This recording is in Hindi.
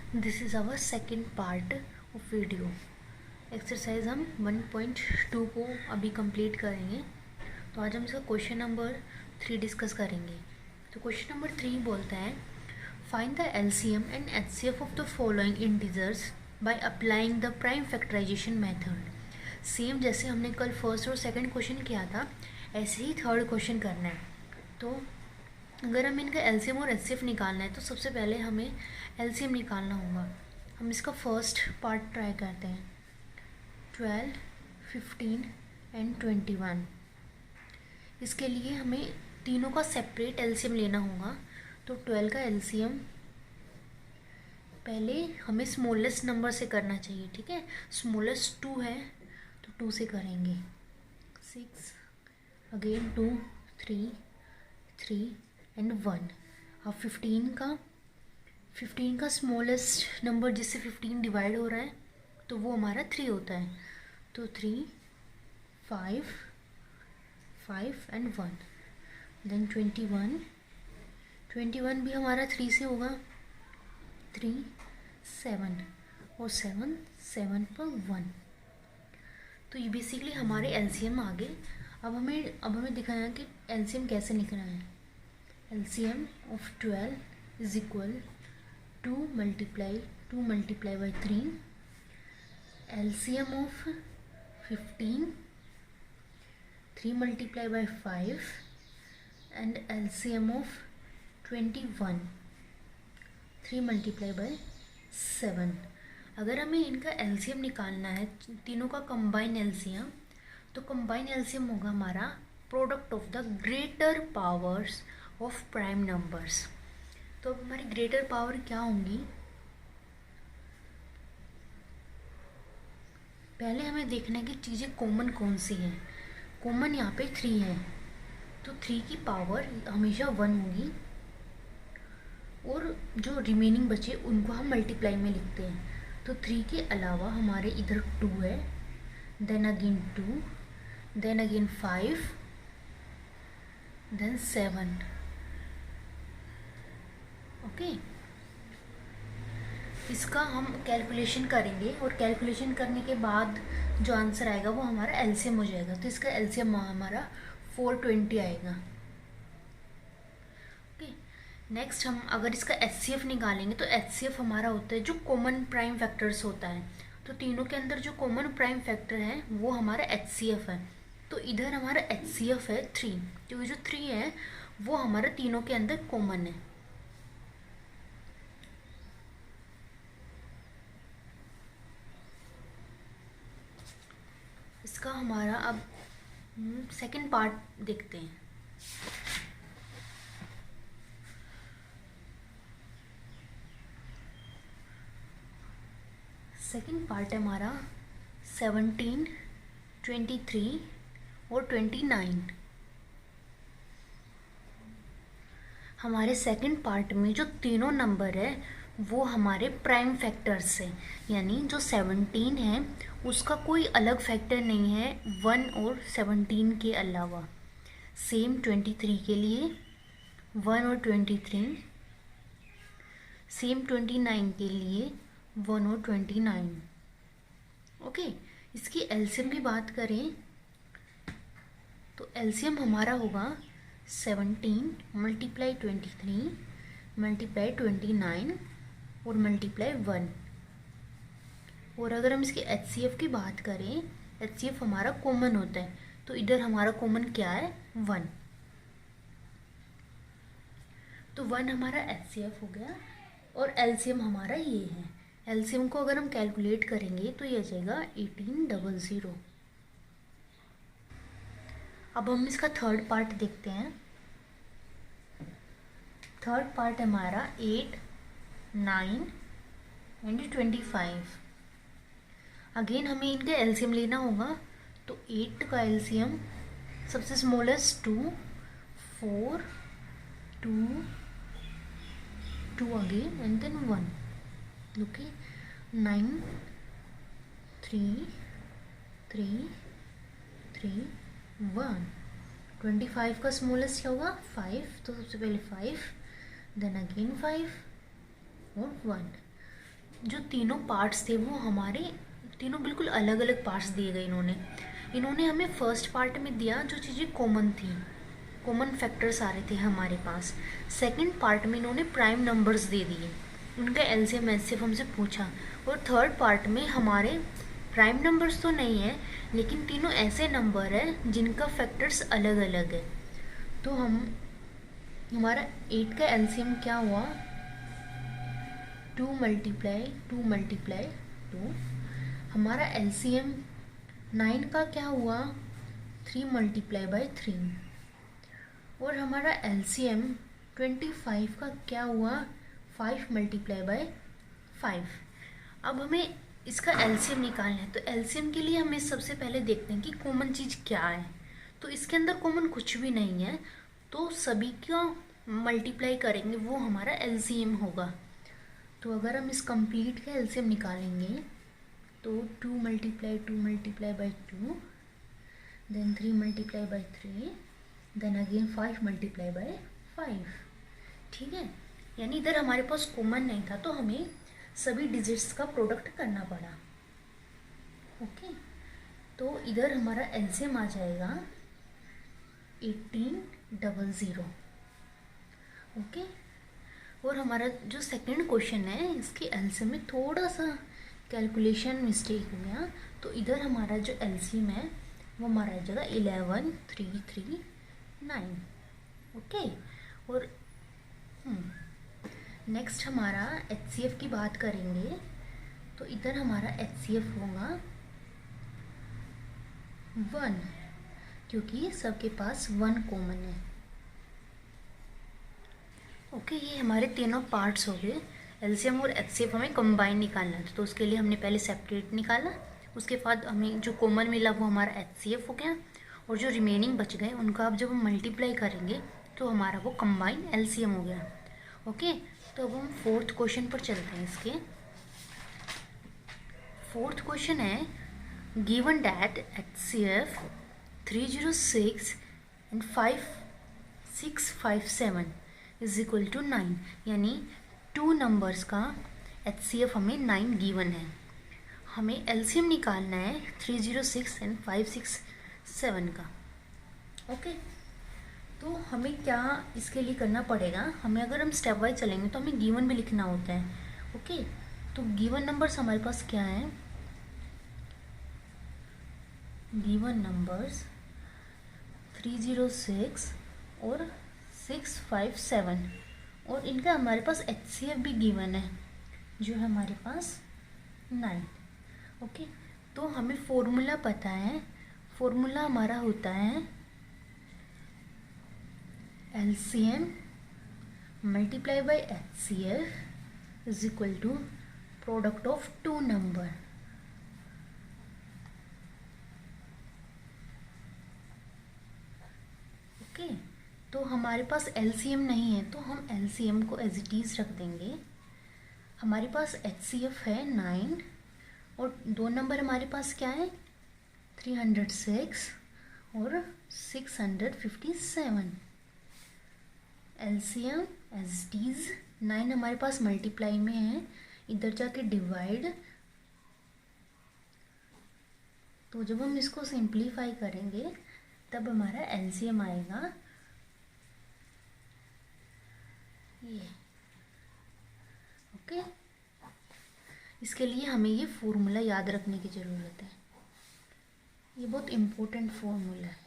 This is our second part of video. Exercise हम 1.2 को अभी कंप्लीट करेंगे। तो आज हम इसका क्वेश्चन नंबर 3 डिस्कस करेंगे। तो क्वेश्चन नंबर 3 बोलता है, find the LCM and HCF of the following integers by applying the prime factorisation method. Same जैसे हमने कल फर्स्ट और सेकंड क्वेश्चन किया था, ऐसे ही थर्ड क्वेश्चन करना है। तो अगर हमें इनका एलसीएम और एचसीएफ निकालना है तो सबसे पहले हमें एलसीएम निकालना होगा। हम इसका फर्स्ट पार्ट ट्राई करते हैं। 12, 15 एंड 21। इसके लिए हमें तीनों का सेपरेट एलसीएम लेना होगा। तो 12 का एलसीएम पहले हमें स्मॉलेस्ट नंबर से करना चाहिए, ठीक है। स्मॉलेस्ट 2 है तो 2 से करेंगे। 6 अगेन 2, 3, 3 एंड 1। अब 15 का स्मॉलेस्ट नंबर जिससे 15 डिवाइड हो रहा है तो वो हमारा 3 होता है। तो 3, 5, 5 एंड 1। देन 21 भी हमारा 3 से होगा। 3, 7 और 7 पर 1। तो ये बेसिकली हमारे एलसीएम आ गए। अब हमें दिखाना है कि एलसीएम कैसे निकलना है। LCM of 12 is equal 2 multiply by 3. LCM of 15, 3 multiply by 5 and LCM of 21, 3 multiply by 7. अगर हमें इनका LCM निकालना है, तीनों का कंबाइन LCM, तो कंबाइन LCM होगा हमारा product of the greater powers of prime numbers. तो अब हमारी ग्रेटर पावर क्या होंगी, पहले हमें देखना है कि चीज़ें कॉमन कौन सी हैं। कॉमन यहाँ पे 3 है, तो 3 की पावर हमेशा 1 होगी और जो रिमेनिंग बचे उनको हम मल्टीप्लाई में लिखते हैं। तो 3 के अलावा हमारे इधर 2 है, then again 2, then again 5, then 7। Okay, इसका हम कैलकुलेशन करेंगे और कैलकुलेशन करने के बाद जो आंसर आएगा वो हमारा एलसीएम हो जाएगा। तो इसका एलसीएम हमारा 420 आएगा। ओके, नेक्स्ट हम अगर इसका एचसीएफ निकालेंगे तो एचसीएफ हमारा होता है जो कॉमन प्राइम फैक्टर्स होता है। तो तीनों के अंदर जो कॉमन प्राइम फैक्टर है वो हमारा एचसीएफ है। तो इधर हमारा एचसीएफ है 3, क्योंकि जो 3 है वो हमारा तीनों के अंदर कॉमन है। इसका हमारा अब सेकंड पार्ट देखते हैं। सेकंड पार्ट है हमारा 17, 23 और 29। हमारे सेकंड पार्ट में जो तीनों नंबर है वो हमारे प्राइम फैक्टर्स हैं, यानी जो 17 है उसका कोई अलग फैक्टर नहीं है 1 और 17 के अलावा। सेम 23 के लिए 1 और 23, सेम 29 के लिए 1 और 29। ओके, इसकी एलसीएम की बात करें तो एलसीएम हमारा होगा 17 मल्टीप्लाई 23 मल्टीप्लाई 29 और मल्टीप्लाई 1। और अगर हम इसके एचसीएफ की बात करें, एचसीएफ हमारा कॉमन होता है, तो इधर हमारा कॉमन क्या है 1। तो 1 हमारा एचसीएफ हो गया और एलसीएम हमारा ये है। एलसीएम को अगर हम कैलकुलेट करेंगे तो ये आ जाएगा 1800। अब हम इसका थर्ड पार्ट देखते हैं। थर्ड पार्ट हमारा 8, 9 एंड 25। अगेन हमें इनका एलसीएम लेना होगा। तो 8 का एलसीएम सबसे smallest 2, 4, 2, 2 again and then 1। Okay, 9, 3, 3, 3, 1। 25 का स्मॉलेस्ट क्या होगा 5, तो सबसे पहले 5, देन अगेन 5 और 1। जो तीनों पार्ट्स थे वो हमारे तीनों बिल्कुल अलग अलग पार्ट्स दिए गए इन्होंने हमें फर्स्ट पार्ट में दिया जो चीज़ें कॉमन थी, कॉमन फैक्टर्स आ रहे थे हमारे पास। सेकंड पार्ट में इन्होंने प्राइम नंबर्स दे दिए, उनका एलसीएम एचसीएफ हमसे पूछा। और थर्ड पार्ट में हमारे प्राइम नंबर्स तो नहीं है, लेकिन तीनों ऐसे नंबर है जिनका फैक्टर्स अलग अलग है। तो हमारा 8 का एलसीएम क्या हुआ, 2 मल्टीप्लाई 2। हमारा एलसीएम 9 का क्या हुआ, 3 मल्टीप्लाई बाई 3। और हमारा एलसीएम 25 का क्या हुआ, 5 मल्टीप्लाई बाई 5। अब हमें इसका एलसीएम निकालना है, तो एलसीएम के लिए हमें सबसे पहले देखते हैं कि कॉमन चीज़ क्या है। तो इसके अंदर कॉमन कुछ भी नहीं है, तो सभी का मल्टीप्लाई करेंगे वो हमारा एलसीएम होगा। तो अगर हम इस कंप्लीट का एलसीएम निकालेंगे तो 2 multiply by 2, then 3 multiply by 3, then again 5 multiply by 5। ठीक है, यानी इधर हमारे पास कॉमन नहीं था तो हमें सभी डिजिट्स का प्रोडक्ट करना पड़ा। ओके, तो इधर हमारा एलसीएम आ जाएगा 1800। ओके, और हमारा जो सेकंड क्वेश्चन है इसके एलसीएम में थोड़ा सा कैलकुलेशन मिस्टेक हो गया, तो इधर हमारा जो एलसीएम है वो हमारा आ जाएगा 11339। ओके, और नेक्स्ट हमारा एचसीएफ की बात करेंगे, तो इधर हमारा एचसीएफ होगा 1, क्योंकि सबके पास 1 कॉमन है। ओके, ये हमारे तीनों पार्ट्स हो गए। एलसीएम और एचसीएफ हमें कंबाइन निकालना था, तो उसके लिए हमने पहले सेपरेट निकाला, उसके बाद हमें जो कॉमन मिला वो हमारा एचसीएफ हो गया, और जो रिमेनिंग बच गए उनका अब जब हम मल्टीप्लाई करेंगे तो हमारा वो कंबाइन एलसीएम हो गया। ओके, तो अब हम फोर्थ क्वेश्चन पर चलते हैं। इसके फोर्थ क्वेश्चन है, given that HCF 306 and 5657 is equal to 9, यानी 2 नंबर्स का एचसीएफ हमें 9 गिवन है। हमें एलसीएम निकालना है 306 एंड 567 का। ओके, तो हमें क्या इसके लिए करना पड़ेगा, हमें अगर हम स्टेप वाइज चलेंगे तो हमें गिवन भी लिखना होता है। ओके, तो गिवन नंबर्स हमारे पास क्या है, गिवन नंबर्स 306 और 657, और इनका हमारे पास एचसीएफ भी गिवन है जो है हमारे पास 9। ओके, तो हमें फॉर्मूला पता है, फॉर्मूला हमारा होता है LCM multiply by HCF is equal to product of 2 number. Okay, तो हमारे पास एलसीएम नहीं है तो हम एलसीएम को एज इट इज़ रख देंगे। हमारे पास एचसीएफ है 9 और 2 नंबर हमारे पास क्या है 306 और 657। एलसीएम एज इट इज़ 9 हमारे पास मल्टीप्लाई में है, इधर जाके डिवाइड, तो जब हम इसको सिंप्लीफाई करेंगे तब हमारा एलसीएम आएगा ये। ओके, इसके लिए हमें ये फॉर्मूला याद रखने की ज़रूरत है, ये बहुत इम्पोर्टेंट फॉर्मूला है।